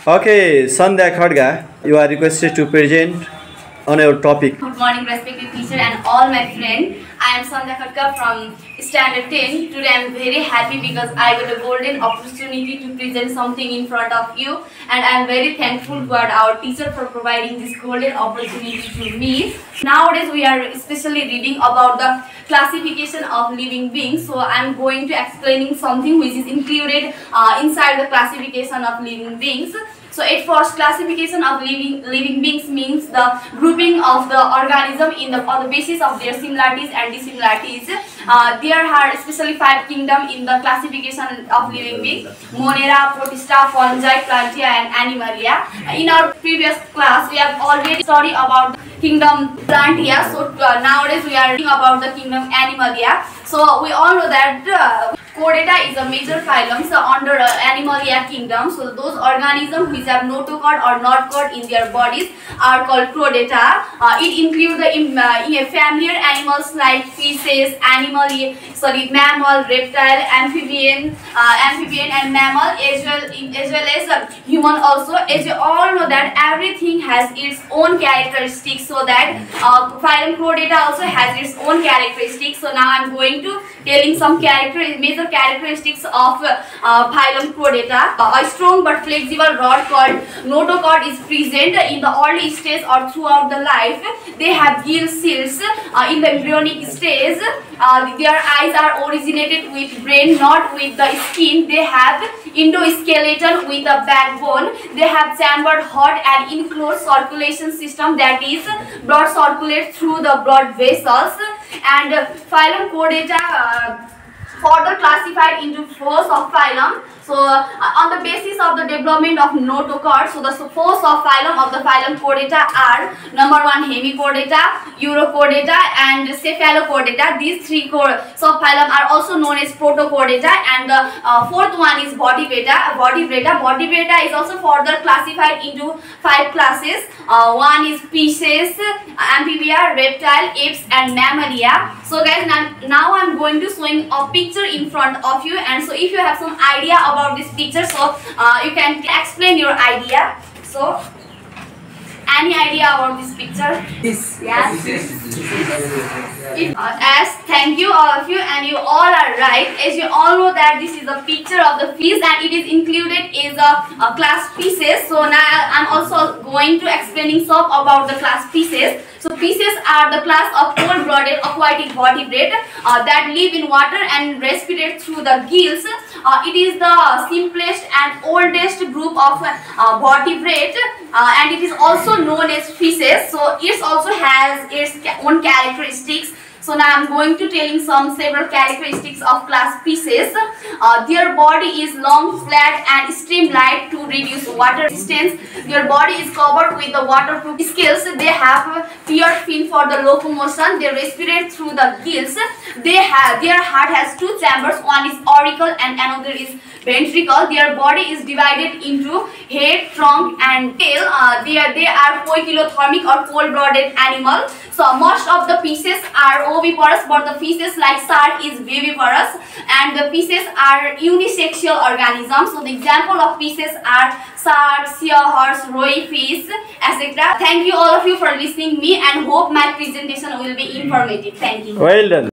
Okay, Sandhya Khadga, you are requested to present on your topic. Good morning, respected teacher and all my friends. I am Sandhya Khadga from Standard 10. Today I am very happy because I got a golden opportunity to present something in front of you, and I am very thankful to our teacher for providing this golden opportunity to me. Nowadays we are especially reading about the classification of living beings, so I am going to explaining something which is included inside the classification of living beings. So at first, classification of living beings means the grouping of the organism on the basis of their similarities and dissimilarities. There are especially 5 kingdoms in the classification of living beings: Monera, Protista, Fungi, Plantae and Animalia. In our previous class, we have already studied about the kingdom Plantae. So nowadays we are reading about the kingdom Animalia. So we all know that Chordata is a major phylum under Animalia kingdom. So those organisms which have notochord or notochord in their bodies are called Chordata. It includes the familiar animals like fishes, mammal, reptile, amphibian and mammal, as well as human also. As you all know that everything has its own characteristics, so that phylum Chordata also has its own characteristics. So now I am going to telling some major characteristics of phylum Chordata. A strong but flexible rod called notochord is present in the early stage or throughout the life. They have gill seals in the embryonic stage. Their eyes are originated with brain, not with the skin. They have endoskeleton with a backbone. They have chambered heart and enclosed circulation system, that is, blood circulates through the blood vessels. And phylum Chordata further classified into 4 subphylum. So on the basis of the development of notochord, so the 4 subphylum of the phylum Chordata are: number 1 Hemichordata, Urochordata and Cephalochordata. These 3 subphylum are also known as Protochordata, and the 4th one is Vertebrata. Vertebrata is also further classified into 5 classes. One is species, amphibia, reptile, apes and mammalia. So guys, now I am going to showing a picture in front of you, and so if you have some idea about this picture, so you can explain your idea. So any idea about this picture? Yes. As thank you all of you, and you all are right. As you all know that this is a picture of the fish, and it is included as a class fishes. So now I am also going to explaining some about the class fishes. So fishes are the class of cold-blooded aquatic vertebrate that live in water and respirate through the gills. It is the simplest and oldest group of vertebrate, and it is also known as fishes. So it also has its own characteristics. So now I am going to telling several characteristics of class fishes. Their body is long, flat and streamlined to reduce water resistance. Their body is covered with the waterproof scales. They have paired fin for the locomotion. They respirate through the gills. Their heart has 2 chambers. One is auricle and another is ventricle. Their body is divided into head, trunk and tail. They are poikilothermic or cold-blooded animal. So most of the fishes are oviparous, but the fishes like shark is viviparous, and the fishes are unisexual organisms. So the example of fishes are shark, seahorse, roi fish, etc. Thank you all of you for listening me, and hope my presentation will be informative. Thank you. Well done.